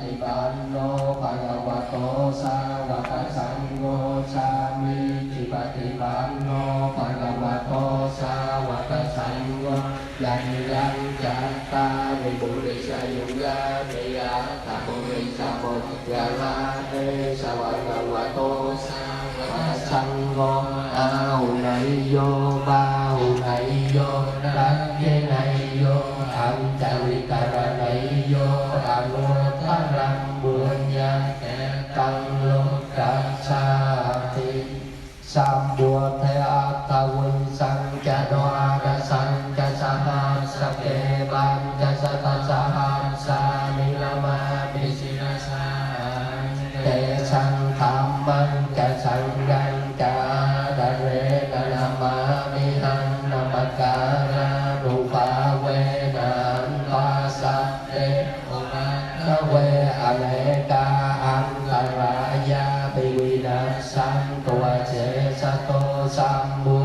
ฏิปันโนภะคะวะโตสาวกสังโฆสามิจิปฏิปันโนภะคะวะโตสาวกสังโฆยันยังจัตตาวิปุริสยุญญาเมยะตาปุริสโมยะลาเอสวะคะวะโตสาวกสังโฆอาหุไนโยบาหุไนโยรักเยไนโยอัญจริกรไนโยอนุตตรังบุญญาเตตังโลกัสสาติสัมบุทเทอัตตวิสังจโนอาระสังจสหัสสะเกบัญจสตัสสะหัสสานิลมาปิสิรสาเตสังธัมมังจะสังฆังจาดะเรกะนามามิหังนาปการานุภาเวนันตาสัพเตโอมานะเวอเนกาอันตรายาปิวินัสสันตัวเจสโตสัมบุ